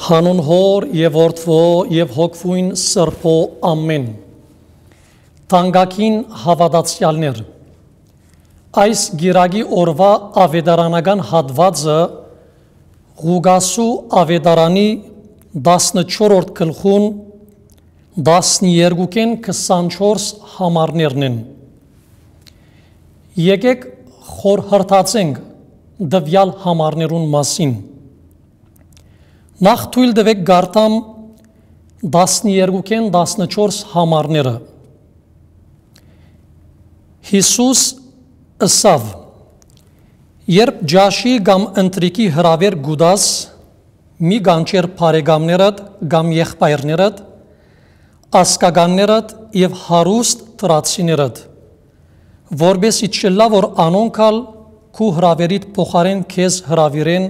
Հանուն Հոր և Որդվո և Հոգվույն Սրբո ամեն։ Թանկագին հավատացյալներ, այս գիրագի օրվա ավետարանական հատվածը Ղուկասու ավետարանի 14-րդ գլխուն 12-ին 24 համարներն են։ Եկեք խորհրդացենք դվյալ համարներուն մասին։ Նախ թույլ տվեք գարտամ 12-ին 14 համարները։ Հիսուս ըսավ. երբ ջաշի կամ ընտրիկի հրավեր գուդաս, մի կանչեր բարեկամներդ կամ եղբայրներդ, ասկականներդ և հարուստ տրացիներդ, որպեսզի չլա, որ անոնքալ քու հրավերիդ փոխարեն քեզ հրավիրեն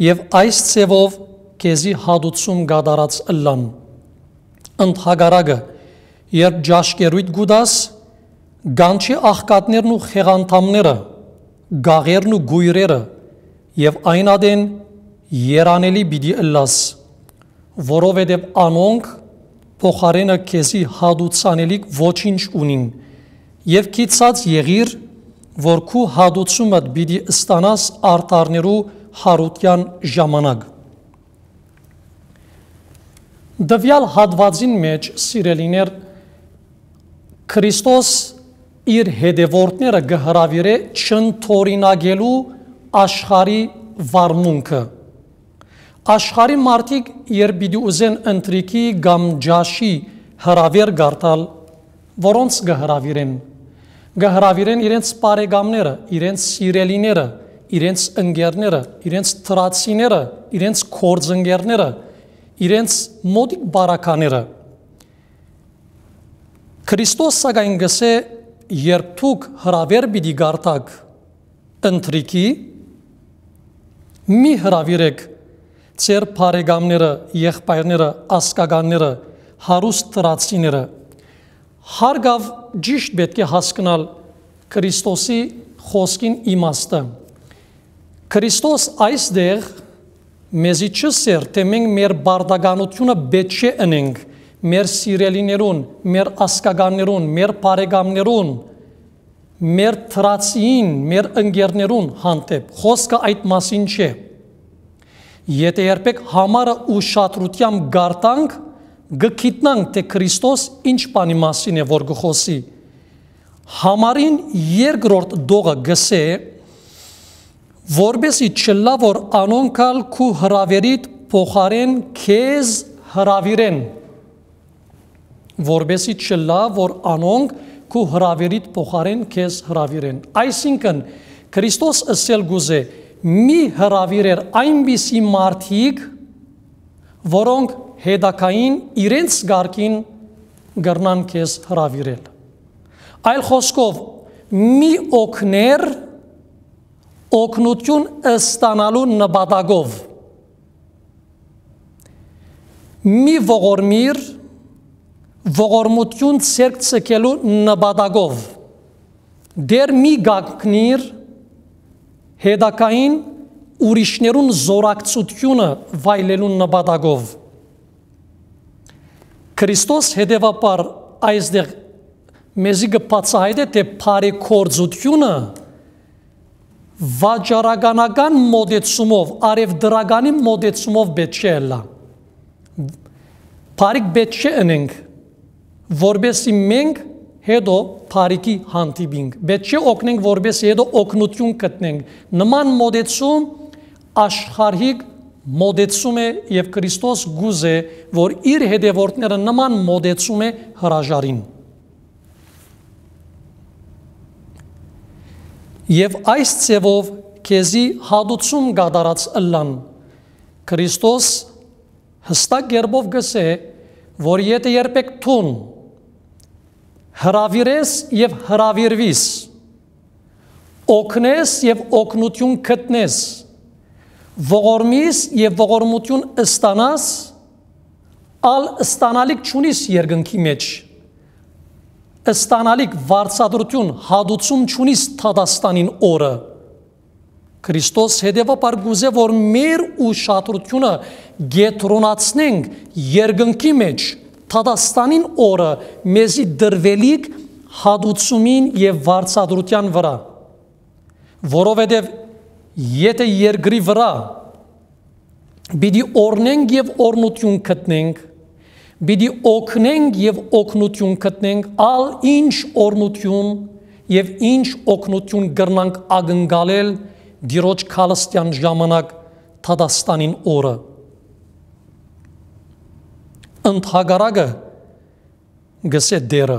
և այս ձևով քեզի հատուցում կատարած ըլլան։ Ընդհակառակը, երբ ջաշկերույթ գուդաս, կանչի աղքատներն ու խեղանդամները, գաղերն ու գույրերը և այն ադեն երանելի պիտի ըլլաս, որովհետև անոնք փոխարենը քեզի հատուցանելիք ոչինչ ունին, և գիտած եղիր, որ քու հատուցումդ պիտի ստանաս արդարներու հարության ժամանակ։ Դվյալ հատվածին մեջ, սիրելիներ, Քրիստոս իր հետևորդները կհրավիրե չընդօրինակելու աշխարհի վարմունքը։ Աշխարհի մարդիկ, երբ պիտի ուզեն ընտրիկի կամ ջաշի հրավեր գարտալ, որոնց կհրավիրեն իրենց բարեկամները, իրենց սիրելիները, իրենց ընկերները, իրենց տրացիները, իրենց գործընկերները, իրենց մոտիկ բարակաները։ Քրիստոս սակայն գսե, երբ դուք հրավեր պիտի գարտաք ընտրիկի, մի հրավիրեք ձեր բարեկամները, եղբայրները, ասկականները, հարուստ տրացիները։ Հարգավ ճիշտ պետք է հասկանալ Քրիստոսի խոսքին իմաստը։ Քրիստոս այստեղ մեզի չսեր, թե մենք մեր բարդականությունը պետք չէ ընենք մեր սիրելիներուն, մեր ասկականներուն, մեր բարեկամներուն, մեր տրացիին, մեր ընկերներուն հանդեպ։ Խոսքը այդ մասին չէ։ Եթե երբեք համարը ուշադրությամբ գարտանք, գգիտնանք, թե Քրիստոս ինչ բանի մասին է, որ գխոսի։ Համարին երկրորդ դողը գսե, որպեսզի չլա, որ անոնքալ քու հրավերիդ փոխարեն քեզ հրավիրեն, որպեսզի չլա, որ անոնք քու հրավերիդ փոխարեն քեզ հրավիրեն։ Այսինքն Քրիստոս ըսել գուզե, մի հրավիրեր այնպիսի մարդիկ, որոնք հետակային իրենց գարկին գրնան քեզ հրավիրել։ Այլ խոսքով, մի օգներ օգնություն ստանալու նպատակով, մի ողորմիր ողորմություն ցերկ ցկելու նպատակով, դեր մի գակնիր հետակային ուրիշներուն զորակցությունը վայելելու նպատակով։ Քրիստոս հետևաբար այստեղ մեզի կբացահայտե, թե բարեգործությունը վաճառականական մոտեցումով, արևդրականի մոտեցումով պետք չէ ըլլա։ Բարիք պետք չէ ընենք, որպեսզի մենք հետո բարիքի հանդիպենք։ Պետք չէ օգնենք, որպեսզի հետո օգնություն գտնենք։ Նման մոտեցում աշխարհիկ մոտեցում է և Քրիստոս գուզե, որ իր հետևորդները նման մոտեցում է հրաժարին։ Եվ այս ձևով քեզի հատուցում կատարած ըլլան։ Քրիստոս հստակ կերպով գսե, որ եթե երբեք թուն հրավիրես և հրավիրվիս, օգնես և օգնություն գտնես, ողորմիս և ողորմություն ստանաս, ալ ստանալիք չունիս երկնքի մեջ, ստանալիք վարձատրություն, հատուցում չունիս Թադաստանին օրը, Քրիստոս հետևաբար գուզե, որ մեր ուշադրությունը գետրոնացնենք երկնքի մեջ Թադաստանին օրը մեզի դրվելիք հադուցումին և վարձատրության վրա, որովհետև եթե երկրի վրա պիտի օրնենք և օրնություն գտնենք, պիտի օգնենք և օգնություն գտնենք, ալ ինչ օրնություն և ինչ օգնություն կրնանք ակնկալել Տիրոջ քալստյան ժամանակ Թադաստանին օրը։ Ընդհակառակը գսե դերը,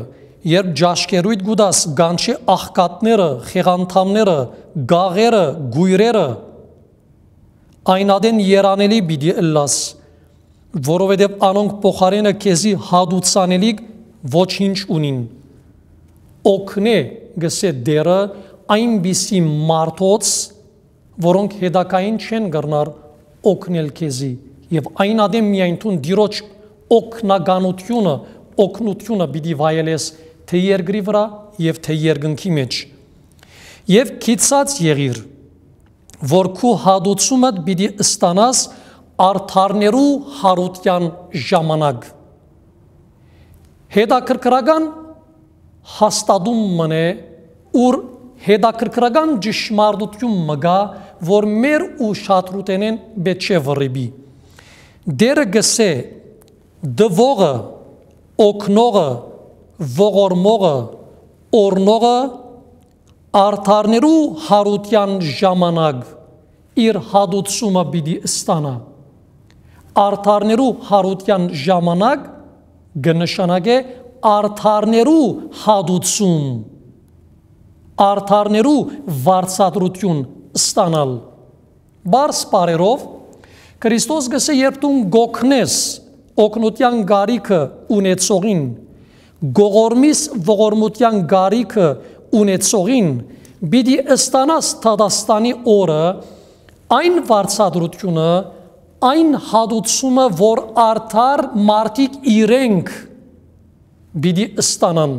երբ ճաշկերույթ գուտաս գանչի աղքատները, խեղանդամները, գաղերը, գույրերը, այն ադեն երանելի պիտի ըլլաս, որովհետև անոնք փոխարենը քեզի հադուցանելիք ոչինչ ունին։ Օգնե գսե դերը այնպիսի մարդոց, որոնք հետակային չեն կրնար օգնել քեզի, և այն ադեմ միայն թուն Տիրոջ օգնությունը պիտի վայելես թե երկրի վրա և թե երկնքի մեջ։ Եվ քիծած եղիր, որ քու հադուցումդ պիտի ստանաս արդարներու հարության ժամանակ։ Հետաքրքրական հաստատում մնե, ուր հետաքրքրական ճշմարտություն մգա, որ մեր ուշադրութենեն պետք չէ վռիբի։ Դերը գսե դվողը, օգնողը, ողորմողը, օրնողը արդարներու հարության ժամանակ իր հադուցումը պիտի ստանա։ Արդարներու հարության ժամանակ կնշանակե արդարներու հադուցում, արդարներու վարձատրություն ստանալ։ Բարս պարերով Քրիստոս գսե, երբ դու գոքնես օգնության գարիքը ունեցողին, գողորմիս ողորմության գարիքը ունեցողին, պիտի ստանաս Թադաստանի օրը այն վարձատրությունը, այն հադուցումը, որ արդար մարդիկ իրենք պիտի ստանան։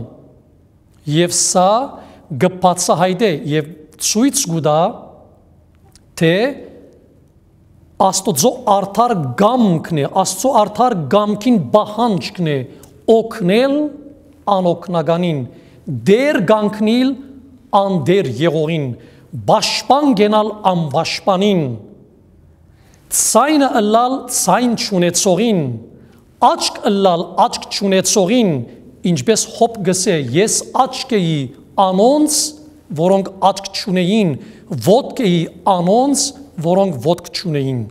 Եվ սա գբացահայտե և ցույց կտա, թե Աստծո արդար գամքն է, Աստծո արդար գամքին բահանջքն է օգնել անօգնականին, դեր գանքնիլ անդեր եղողին, բաշպան գենալ անբաշպանին, ցայնը ըլլալ ցայն չունեցողին, աչք ըլլալ աչք չունեցողին, ինչպես Հոբ գսե, ես աչք էի անոնց, որոնք աչք չունեին, ոտք էի անոնց, որոնք ոտք չունեին։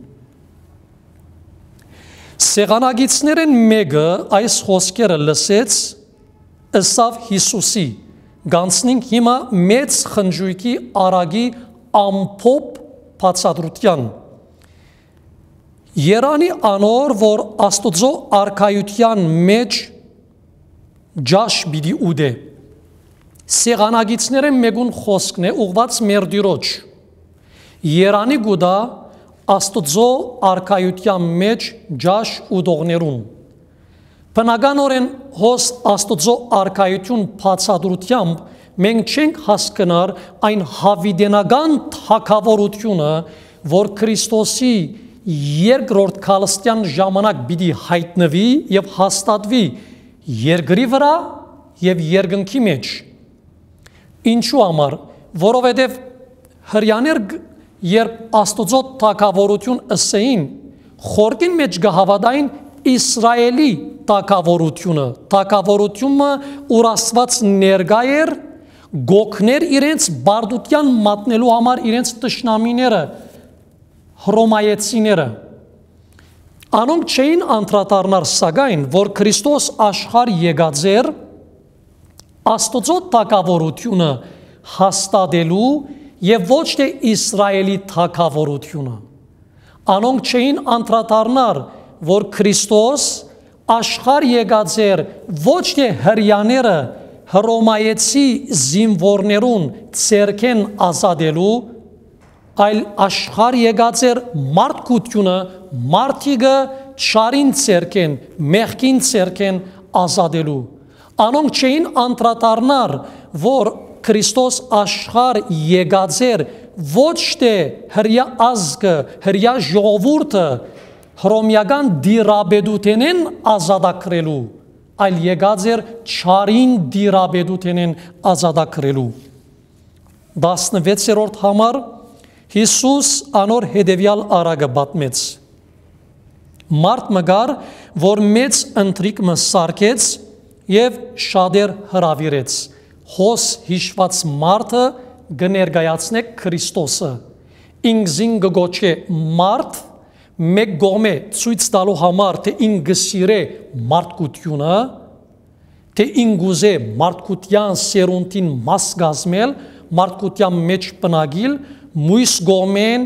Սեղանագիցներեն մեկը այս խոսքերը լսեց, ըսավ Հիսուսի, գանցնենք հիմա մեծ խնջույքի արագի ամփոփ բացատրության։ Երանի անոր, որ Աստծո արքայության մեջ ջաշ պիտի ուդե։ Սեղանագիցներեն մեկուն խոսքն է ուղված մեր Տիրոջ։ Երանի գուտա Աստծո արքայության մեջ ջաշ ուդողներուն։ Բնականորեն հոս Աստծո արքայություն բացատրությամբ մենք չենք հասկնար այն հավիտենական թագավորությունը, որ Քրիստոսի երկրորդ քալստյան ժամանակ պիտի հայտնվի եւ հաստատվի երկրի վրա եւ երկնքի մեջ։ Ինչու համար, որովհետեւ հրյաներ երբ Աստծո թագավորություն ըսեին, խորքին մեջ գահավադային Իսրայելի թագավորությունը, ուր Աստված ներկա էր, գոքներ իրենց բարդության մատնելու համար իրենց տշնամիները, հռոմայեցիները։ Անոնք չէին անդրադառնար սակայն, որ Քրիստոս աշխարհ եկած էր Աստծո թագավորությունը հաստատելու եւ ոչ թե Իսրայելի թագավորությունը։ Անոնք չէին անդրադառնար, որ Քրիստոս աշխարհ եկած էր ոչ թե հրյաները հռոմայեցի զինվորներուն ցերքեն ազատելու, այլ աշխարհ եկած էր մարդկությունը, մարդիկը չարին ցերքեն, մեղքին ցերքեն ազատելու։ Անոնք չէին անդրադառնար, որ Քրիստոս աշխարհ եկած էր ոչ թե հրյա ազգը, հրյա ժողովուրդը հռոմեական դիրաբեդութենեն ազատագրելու, այլ եկած էր չարին դիրաբեդութենեն ազատագրելու։ 16-րդ համար Հիսուս անոր հետևյալ արագը պատմեց. Մարդ մգար, որ մեծ ընթրիք մը սարքեց և շատեր հրավիրեց, հոս հիշված մարդը գներգայացնեք Քրիստոսը, ինքզին գգոչե մարդ, մեկ գոմե ցույց տալու համար, թե ինգսիրե մարդկությունը, թե ինգուզե մարդկության սերունդին մաս գազմել, մարդկության մեջ պնագիլ, մույս գոմեն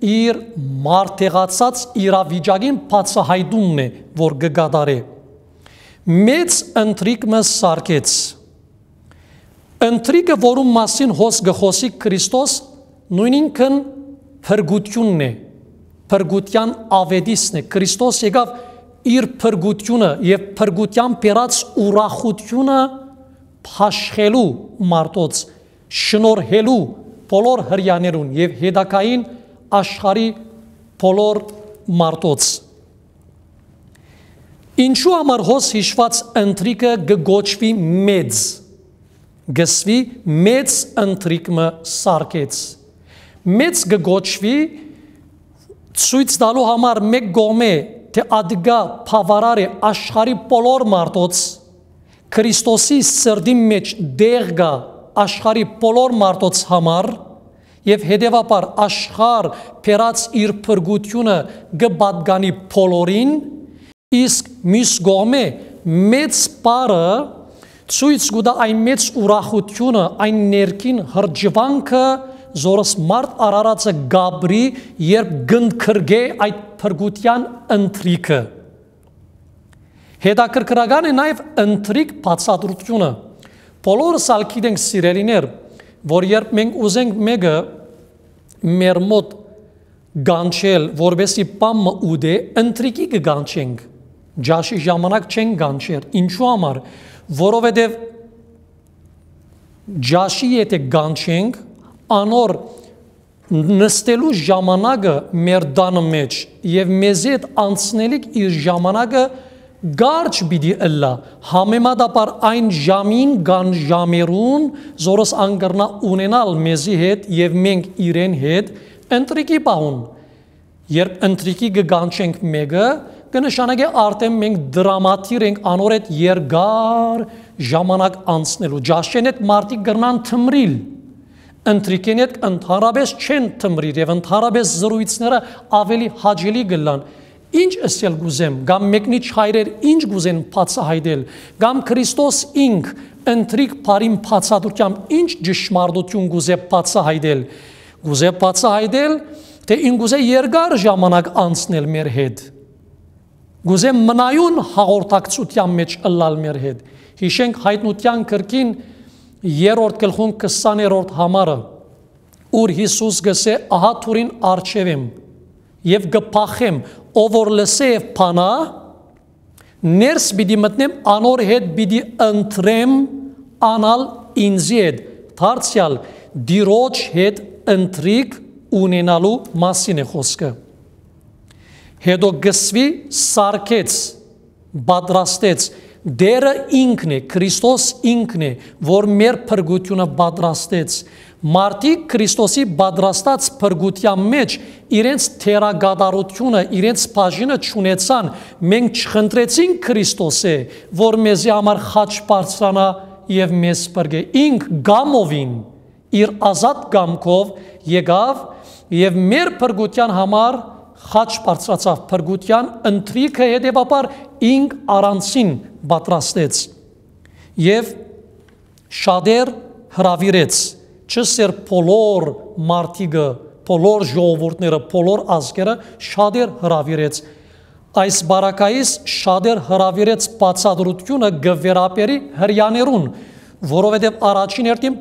իր մարդեղացած իրավիճակին բացահայտումն է, որ գգադարե։ Մեծ ընթրիք մը սարքեց։ Ընթրիքը, որում մասին հոս գխոսի Քրիստոս, նույնինքն փրկությունն է, փրկության ավետիսն է։ Քրիստոս եկավ իր փրկությունը և փրկության բերած ուրախությունը փաշխելու մարդոց, շնորհելու բոլոր հրյաներուն և հետագային աշխարհի բոլոր մարդոց։ Ինչու համար հոս հիշված ընթրիքը գգոչվի մեծ, գսվի մեծ ընթրիք մը սարքեց։ Մեծ գգոչվի ցույց տալու համար մեկ գոմե, թե ադգա բավարար է աշխարհի բոլոր մարդոց, Քրիստոսի սրդի մեջ դեղ գա աշխարհի բոլոր մարդոց համար և հետևաբար աշխարհ բերած իր փրկությունը գպատկանի բոլորին, իսկ մյուս կողմը մեծ բառը ցույց կտա այն մեծ ուրախությունը, այն ներքին հրճվանքը, զորս մարդ արարածը գաբրի, երբ գնդքրգե այդ փրկության ընթրիքը։ Հետաքրքրական է նաև ընթրիք բացատրությունը։ Բոլորս ալ գիտենք սիրելիներ, որ երբ մենք ուզենք մեկը մեր մոտ գանչել, որպեսզի բամը ուտե, ընթրիքի կգանչենք, ջաշի ժամանակ չենք գանչեր։ Ինչու համար? Որովհետև ջաշի եթե գանչենք, անոր նստելու ժամանակը մեր տանը մեջ և մեզ հետ անցնելիք իր ժամանակը Գարջ պիտի ըլլա, համեմատաբար այն ժամին կան ժամերուն, զորս անգրնա ունենալ մեզի հետ և մենք իրեն հետ ընթրիքի պահուն։ Երբ ընթրիքի կգանչենք մեկը, կնշանակե արդեն մենք դրամատիր ենք անոր հետ երկար ժամանակ անցնելու։ Ջաշեն հետ մարդիկ կրնան թմրիլ, ընթրիքեն հետ ընդհանրապես չեն թմրիր և ընդհանրապես զրույցները ավելի հաճելի կլան։ Ինչ ասել գուզեմ, կամ մեկնիչ հայրեր ինչ գուզեն բացահայտել, կամ Քրիստոս ինք ընթրիք բարին բացատրությամբ ինչ ճշմարտություն գուզե բացահայտել։ Գուզե բացահայտել, թե ինք գուզե երկար ժամանակ անցնել մեր հետ։ Գուզե մնայուն հաղորդակցության մեջ ըլլալ մեր հետ։ Հիշենք հայտնության գրքին 3-րդ գլխուն 20-րդ համարը, ուր Հիսուս գսե ահա թուրին առջև եմ և գփախեմ, ով որ լսե և փանա, ներս պիտի մտնեմ, անոր հետ պիտի ընտրեմ անալ ինձի հետ, դարձյալ դիրոջ հետ ընթրիք ունենալու մասին է խոսքը։ Հետո գսվի սարքեց, պատրաստեց, դերը ինքն է, Քրիստոս ինքն է, որ մեր փրկությունը պատրաստեց։ Մարդիկ Քրիստոսի պատրաստած փրկության մեջ իրենց թերագադարությունը, իրենց բաժինը չունեցան, մենք չխնդրեցինք Քրիստոսը, որ մեզի համար խաչ բարձրանա և մեզ փրկե։ Ինք գամովին, իր ազատ գամքով եկավ և մեր փրկության համար խաչ բարձրացավ, փրկության ընթրիքը հետևաբար ինք առանցին պատրաստեց և շատեր հրավիրեց, չսեր բոլոր մարդիկը, բոլոր ժողովուրդները, բոլոր ազգերը շատեր հրավիրեց։ Այս բարակայից շատեր հրավիրեց բացատրությունը գվերապերի հրյաներուն, որովհետև առաջին հերթին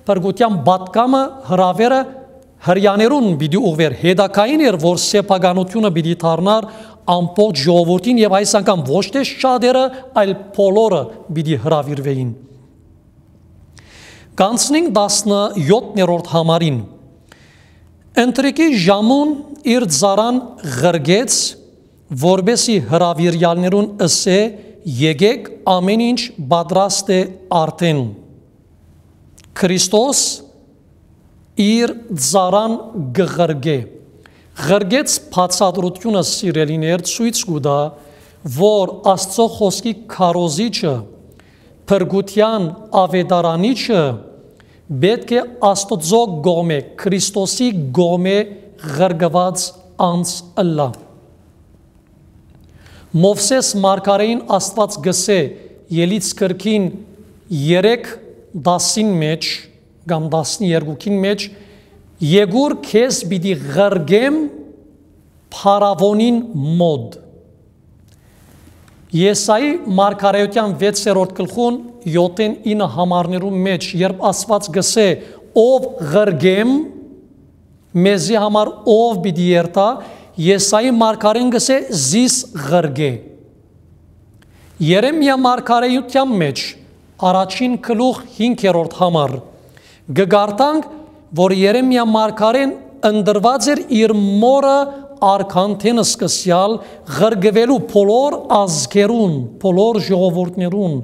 փրկության պատկամը հրավերը հրյաներուն պիտի ուղղվեր, հետագային էր, որ սեփականությունը պիտի դառնար ամբողջ ժողովրդին և այս անգամ ոչ թե շատերը, այլ բոլորը պիտի հրավիրվեին։ Կանցնենք 17-րդ համարին, Ընտրիկի ժամուն իր ծարան ղրգեց, որբեսի հրավիրյալներուն ըսե եկեք ամեն ինչ պատրաստ է արդեն։ Քրիստոս իր ծարան գղրգե։ Ղրգեց բացատրությունը սիրելիներ ցույց կտա, որ Աստծո խոսքի քարոզիչը, փրկության ավետարանիչը պետք է Աստծո գոմե, Քրիստոսի գոմե ղրգված անց ըլլա։ Մովսես մարգարեին Աստված գսե Ելից կրկին 3:10-ին մեջ կամ 12-ին մեջ Եգուր քեզ պիտի ղրգեմ փարավոնին մոտ։ Եսայի մարգարեության 6-րդ գլխուն 7-9 համարներու մեջ երբ Աստված գսե ով ղրգեմ մեզի համար ով պիտի երթա, Եսայի մարգարեն գսե զիս ղրգե։ Երեմիա մարգարեության մեջ առաջին գլուխ 5-րդ համար գգարտանք, որ Երեմիա մարգարեն ընդրված էր իր մորը արքանթենը սկսյալ ղրգվելու բոլոր ազգերուն, բոլոր ժողովուրդներուն,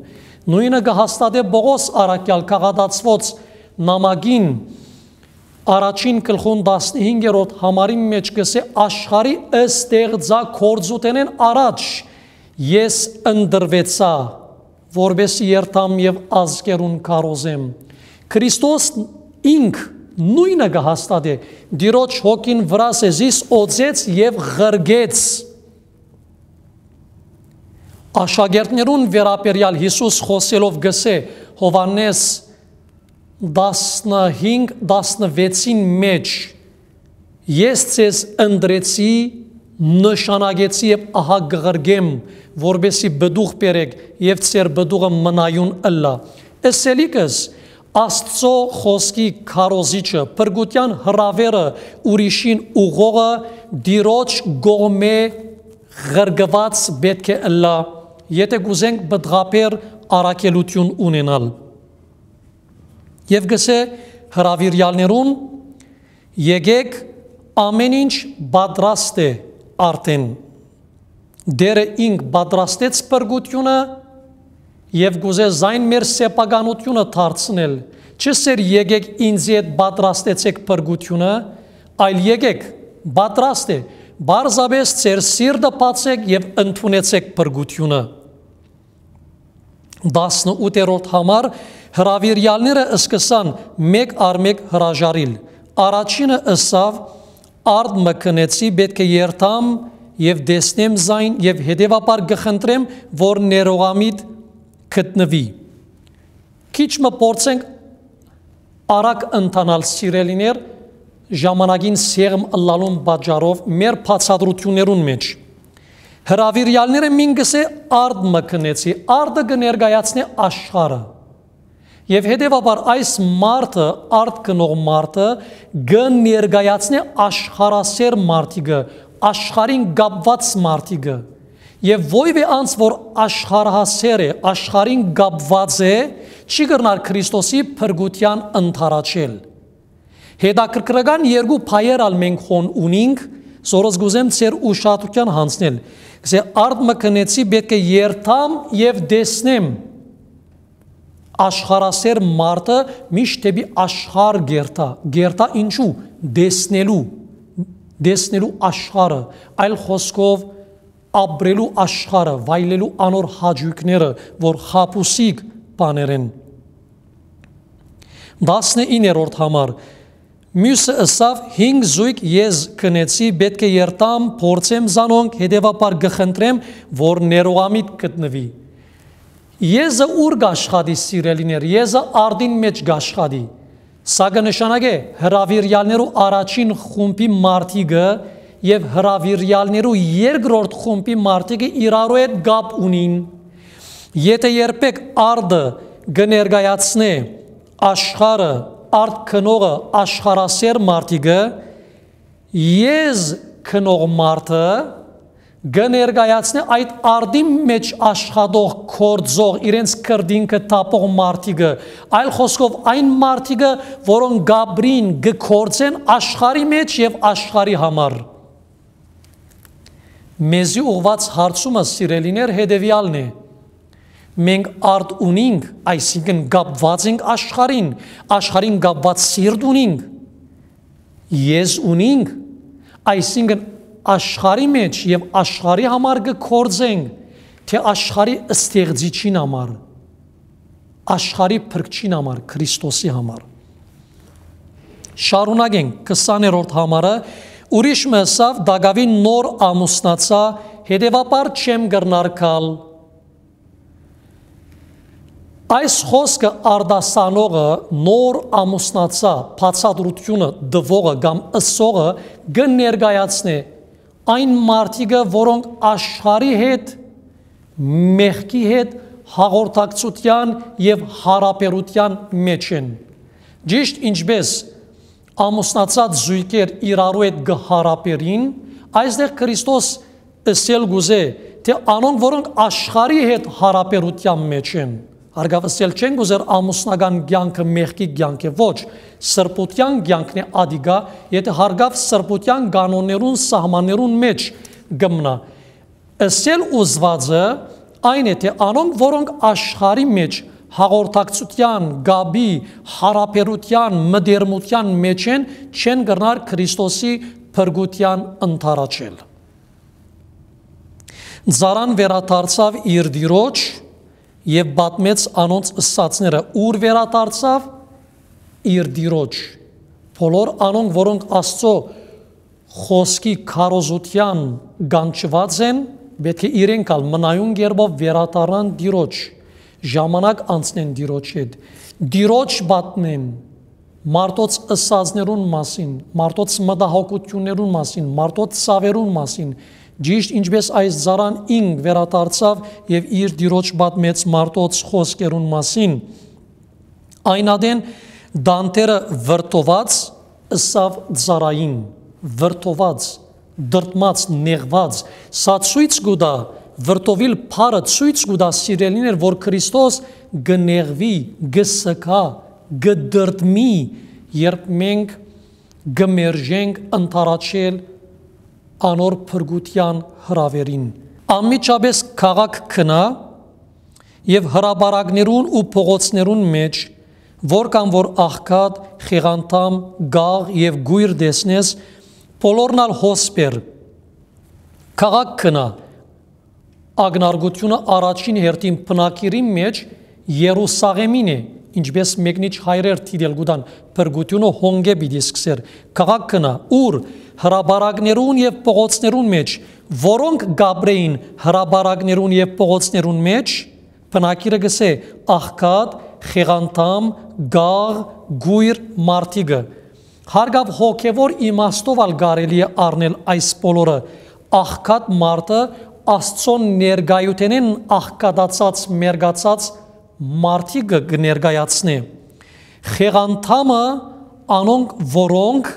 նույնը կհաստատե Պողոս առաքյալ քաղաքացված նամակին առաջին գլխուն 15-րդ համարի մեջ գսե աշխարհի ստեղծագործութենեն առաջ ես ընդրվեցա, որբեսի երթամ եւ ազգերուն քարոզեմ։ Քրիստոս ինք նույնը կհաստատե Տիրոջ հոգին վրա զիս օծեց եւ ղրգեց։ Աշակերտներուն վերապերյալ Հիսուս խոսելով գսե Հովհաննես 15:16-ին մեջ ես ձեզ ընդրեցի, նշանակեցի եւ ահա կղրգեմ, որբեսի բդուղ բերեք եւ ձեր բդուղը մնայուն ըլլա։ Էսելիկս Աստծո խոսքի քարոզիչը, փրկության հրավերը ուրիշին ուղողը Տիրոջ գոմե ղրգված պետք է ըլլա, եթե գուզենք բդղապեր առաքելություն ունենալ։ Եվ գսե հրավիրյալներուն եկեք ամեն ինչ պատրաստ է արդեն։ Դերը ինք պատրաստեց փրկությունը եւ գուզե զայն մեր սեփականությունը դարձնել, չսեր եկեք ինձի հետ պատրաստեցեք փրկությունը, այլ եկեք պատրաստ է, բարձաբես ձեր սիրտը բացեք եւ ընդունեցեք փրկությունը։ 18-րդ համար հրավիրյալները սկսան մեկ առ մեկ հրաժարիլ։ Առաջինը ըսավ արդ մկնեցի պետք է երթամ եւ դեսնեմ զայն եւ հետեւաբար գխնդրեմ, որ ներողամիտ գտնվի։ Քիչ մը փորձենք արագ ընթանալ սիրելիներ ժամանակին սեղմ ըլլալուն պատճառով մեր բացատրություններուն մեջ։ Հրավիրյալները մինգսե արդ մկնեցի, ардը կներկայացնի աշխարհը։ Եվ հետևաբար այս մարդը, արդ կնող մարդը կներկայացնի աշխարհասեր մարդիկը, աշխարհին կապված մարդիկը։ Եվ ովևէ անց որ աշխարհասեր է, աշխարհին կապված է, չի կրնար Քրիստոսի փրկության ընթարաչել։ Հետաքրքրական երկու փայեր ալ մենք հոն ունինք, սորոս գուզեմ ծեր ուշադրության հանձնել։ Գսե արդ մկնեցի պետք է երթամ եւ դեսնեմ։ Աշխարհասեր մարդը միշտ դեպի աշխարհ գերտա ինչու դեսնելու աշխարհը, այլ խոսքով ապրելու աշխարհը, վայելելու անոր հաճույքները, որ խապուսիկ բաներ են։ 19-րդ համար մյուսը ըսավ 5 զույգ ես կնեցի պետք է երթամ, փորձեմ զանոնք, հետևաբար գխնդրեմ, որ ներողամիտ գտնվի։ Եզը ուր գաշխատի սիրելիներ, եզը արդին մեջ գաշխատի։ Սա կնշանակե հրավիրյալներու առաջին խումբի մարդիկը եւ հրավիրյալներու երկրորդ խումբի մարդիկը իրարու հետ գապ ունին։ Եթե երբեք ардը կներկայացնե աշխարհը, արդ քնողը աշխարհասեր մարդիկը, ես քնող մարդը գներգայացնե այդ արդի մեջ աշխատող կործող իրենց կրդինքը տապող մարդիկը, այլ խոսքով այն մարդիկը, որոնք գաբրին գկործեն աշխարի մեջ և աշխարի համար։ Մեզի ուղված հարցումը սիրելիներ հետևյալն է, մենք արդ ունինք, այսինքն գապված ենք աշխարին գապված սիրտ ունինք, ես ունինք, այսինքն աշխարի մեջ և աշխարի համար գկործենք, թե աշխարի ստեղծիչին համար, աշխարի փրկչին համար, Քրիստոսի համար։ Շարունակենք 20-րդ համարը, ուրիշ մսավ Դագավին նոր ամուսնացա, հետևաբար չեմ գրնարկալ։ Այս խոսքը արդասանողը նոր ամուսնացա բացատրությունը դվողը կամ ըսողը գներգայացնե այն մարդիկը, որոնք աշխարի հետ, մեղքի հետ հաղորդակցության և հարաբերության մեջ են։ Ճիշտ ինչպես ամուսնացած զույգեր իրարու հետ գհարաբերին, այստեղ Քրիստոս ըսել գուզե, թե անոնք, որոնք աշխարի հետ հարաբերության մեջ են, հարգավ ըսել չեն գուզեր ամուսնական կյանքը մեղքի կյանք է, ոչ, սրբության կյանքն է ադիգա, եթե հարգավ սրբության կանոններուն, սահմաններուն մեջ գմնա։ Ըսել ուզվածը այն է, թե անոնք, որոնք աշխարի մեջ հաղորդակցության, գաբի, հարաբերության, մդերմության մեջ են, չեն գրնար Քրիստոսի փրկության ընթարաչել։ Զարան վերադարձավ իր դիրոջ և պատմեց անոնց ըսածները, ուր վերադարձավ իր դիրոջ։ Բոլոր անոնք, որոնք Աստծո խոսքի քարոզության գանչված են, պետք է իրենք ալ մնայուն կերպով վերադառնան դիրոջ, ժամանակ անցնեն դիրոջ հետ, դիրոջ պատմեն մարդոց ըսածներուն մասին, մարդոց մտահոգություններուն մասին, մարդոց սավերուն մասին, ճիշտ ինչպես այս զարան ինք վերադարձավ և իր դիրոջ պատմեց մարդոց խոսքերուն մասին։ Այն ադեն դանտերը վրտոված ըսավ զարային, վրտոված, դրտմած, նեղված, սա ցույց գուտա, վրտովիլ փարը ցույց գուտա սիրելիներ, որ Քրիստոս գնեղվի, գսկա, գդրտմի, երբ մենք գմերժենք ընթարաչել անոր փրկության հրավերին։ Անմիջապես քաղաք քնա և հրաբարակներուն ու փողոցներուն մեջ, որքան որ աղքատ, խեղանդամ, գաղ և գույր տեսնես, բոլորն ալ հոսպեր, քաղաք քնա, ագնարգությունը առաջին հերթին բնակիրի մեջ Երուսաղեմին է, ինչպես մեկնիչ հայրեր թիդել գուտան, փրկությունը հոնգե պիտի սկսեր, քաղաք քնա, ուր հրաբարակներուն և փողոցներուն մեջ, որոնք գաբրեին հրաբարակներուն և փողոցներուն մեջ, բնակիրը գսե աղքատ, խեղանդամ, գաղ, գույր մարդիկը։ Հարգավ հոգևոր իմաստով ալ կարելի է առնել այս բոլորը, աղքատ մարդը Աստծո ներկայութենեն աղքատացած, մերգացած մարդիկը կներկայացնե։ Խեղանդամը անոնք, որոնք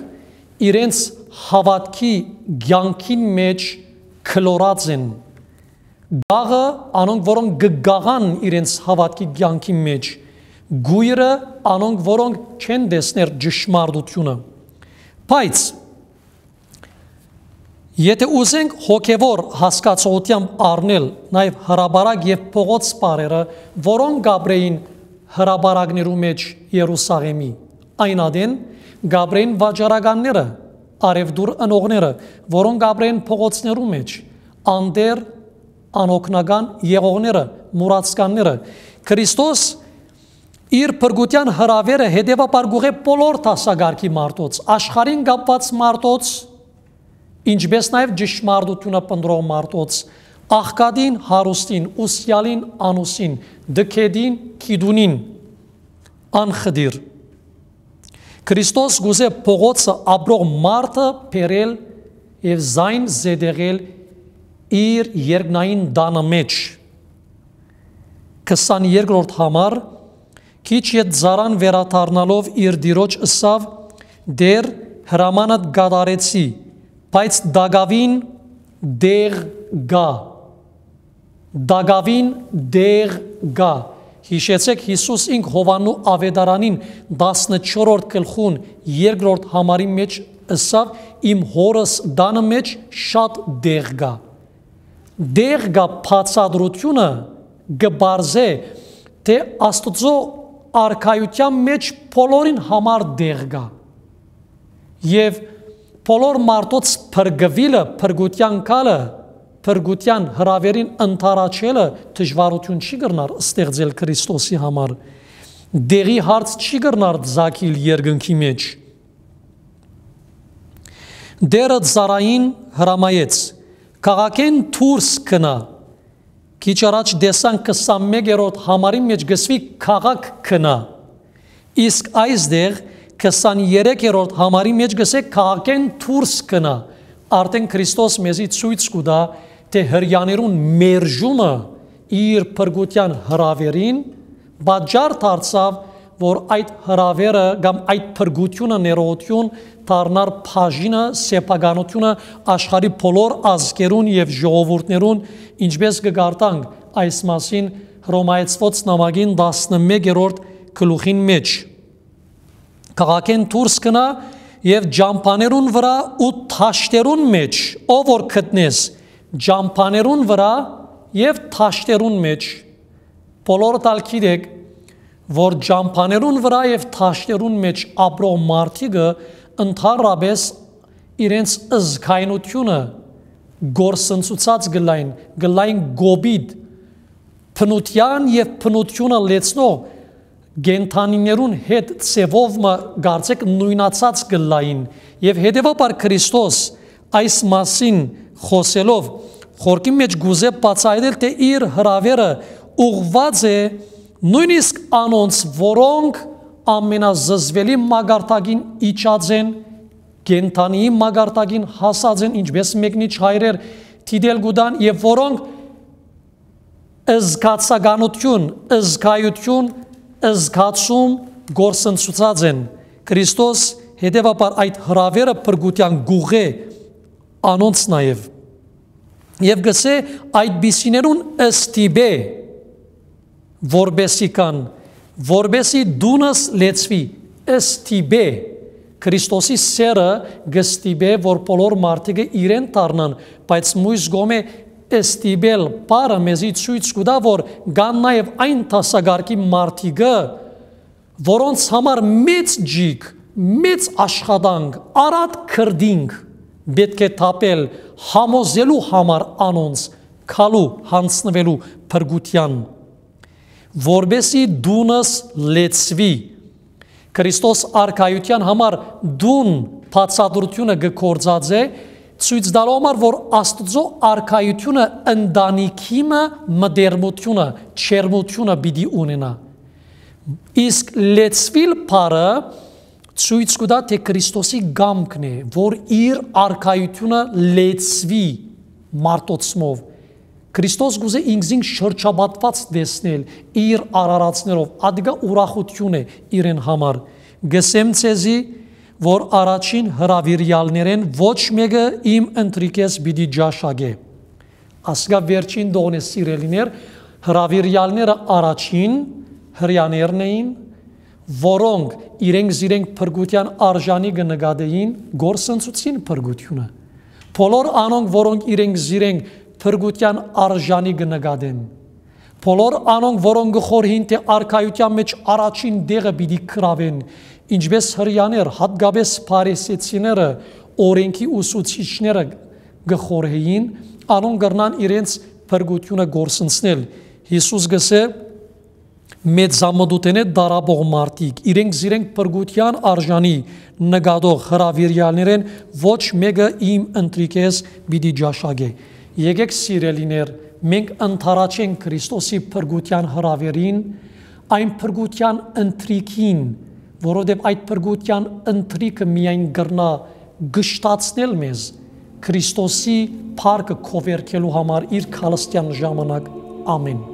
իրենց հավատքի կյանքին մեջ քլորած են։ Գաղը անոնք, որոնք գգաղան իրենց հավատքի կյանքի մեջ։ Գույրը անոնք, որոնք չեն տեսներ ճշմարտությունը։ Բայց եթե ուզենք հոգևոր հասկացողությամբ առնել նաև հրաբարակ և փողոց պարերը, որոնք գաբրեին հրաբարակներու մեջ Երուսաղեմի, այն ադեն գաբրեին վաճառականները, արևդուր ընողները, որոնք գաբրեին փողոցներու մեջ, անդեր, անօգնական եղողները, մուրացկանները։ Քրիստոս իր փրկության հրավերը հետևաբար գուղե բոլոր տասագարքի մարդոց, աշխարհին կապված մարդոց, ինչպես նաև ճշմարտությունը պնդրող մարդոց, աղքատին, հարուստին, ուսյալին, անուսին, դքեդին, քիդունին, անխդիր։ Քրիստոս գուզե փողոցը ապրող մարդը բերել և զայն զետեղել իր երկնային տանը մեջ։ 22-րդ համար քիչ ետ զարան վերադառնալով իր դիրոջ ըսավ, դեր հրամանդ կատարեցի, բայց Դագավին դեղ գա, դագավին դեղ գա։ Հիշեցեք Հիսուս ինք Հովանու ավետարանին 14-րդ գլխուն 2-րդ համարի մեջ ասավ իմ հորս դանը մեջ շատ դեղ գա։ Դեղ գա բացատրությունը գբարձե թե Աստծո արքայության մեջ բոլորին համար դեղ գա։ Եվ բոլոր մարդոց փրկվելը, փրկության գալը, փրկության հրավերին ընթարաչելը դժվարություն չի կրնար ստեղծել Քրիստոսի համար։ Դեղի հարց չի կրնար ձակիլ երկնքի մեջ։ Դերը ծառային հրամայեց քաղաքեն դուրս գնա։ Քիչ առաջ դեսանք 21-րդ համարի մեջ գսվի քաղաք գնա։ Իսկ այստեղ 23-րդ համարի մեջ գսեք քաղաքեն դուրս գնա։ Արդեն Քրիստոս մեզի ցույց կտա թե հրյաներուն մերժումը իր փրկության հրավերին բաժար դարձավ, որ այդ հրավերը կամ այդ փրկությունը ներողություն դառնար բաժինը սեփականությունը աշխարհի բոլոր ազգերուն եւ ժողովուրդներուն, ինչպես կգարտանք այս մասին Հռոմայեցված նամակին 11-րդ գլուխին մեջ։ Քաղաքեն դուրս գնա եւ ջամփաներուն վրա ու թաշտերուն մեջ, ով որ գտնես ջամփաներուն վրա եւ թաշտերուն մեջ, բոլորը տալ գիտեք, որ ջամփաներուն վրա եւ թաշտերուն մեջ ապրող մարդիկը ընդհանրապես իրենց ըզգայնությունը գործընծուցած գլային գոբիդ փնության եւ փնությունը լեցնող գենթանիներուն հետ ծևով գարցեք նույնացած գլային եւ հետեւաբար Քրիստոս այս մասին խոսելով խորքի մեջ գուզե բացահայտել թե իր հրավերը ուղղված է նույնիսկ անոնց, որոնք ամենազզվելի մագարտակին իջած են, գենթանիի մագարտակին հասած են, ինչպես մեկնիչ հայրեր դիտել գուտան եւ որոնք ըզգացականություն, ըզգայություն, ըզգացում գործընծուցած են։ Քրիստոս հետեւաբար այդ հրավերը փրկության գուղե անոնց նաև եւ գսե այդ բիսիներուն ըստիբե որբեսի կան որբեսի դունս լեցվի ըստիբե Քրիստոսի սերը գստիբե որ բոլոր մարդիկը իրեն դառնան բայց մույս գոմե ըստիբել բարը մեզի ցույց կտա որ կան նաև այն տասագարկի մարդիկը որոնց համար մեծ ջիկ մեծ աշխատանք արատ քրդինք պետք է թափել համոզելու համար անոնց քալու հանցնվելու փրկության որբեսի դունս լեցվի Քրիստոս արքայության համար դուն բացատրությունը գործած է ցույց տալու համար որ Աստծո արքայությունը ընտանիքիմը մդերմությունը չերմությունը պիտի ունենա իսկ լեցվիլ բառը ցույց կտա թե Քրիստոսի գամքն է որ իր արքայությունը լեցվի մարդոցմով Քրիստոս գուզե ինքզին շրջապատված տեսնել իր արարածներով ադգա ուրախություն է իրեն համար գսեմ ցեզի որ առաջին հրավիրյալներեն ոչ մեկը իմ ընտրիկես պիտի ջաշագե ասկա վերջին դողնե սիրելիներ հրավիրյալները առաջին հրյաներն էին որոնք իրենք փրկության արժանի կնկատեին գործընծուցին փրկությունը բոլոր անոնք որոնք իրենք փրկության արժանի կնկատեն բոլոր անոնք որոնք գխորհին թե արքայության մեջ առաջին դեղը պիտի կրավեն ինչպես հրյաներ հատկապես փարիսեցիները օրենքի ուսուցիչները գխորհեին անոնք կրնան իրենց փրկությունը գործընծնել Հիսուս գսե մեծամտութենե դարաբող մարդիկ իրենք փրկության արժանի նկատող հրավիրյալներեն ոչ մեկը իմ ընտրիկես պիտի ջաշագե եկեք սիրելիներ մենք ընթարաչենք Քրիստոսի փրկության հրավերին այն փրկության ընտրիկին որովհետև այդ փրկության ընտրիկը միայն կրնա գշտացնել մեզ Քրիստոսի փառքը քովերքելու համար իր քալստյան ժամանակ ամեն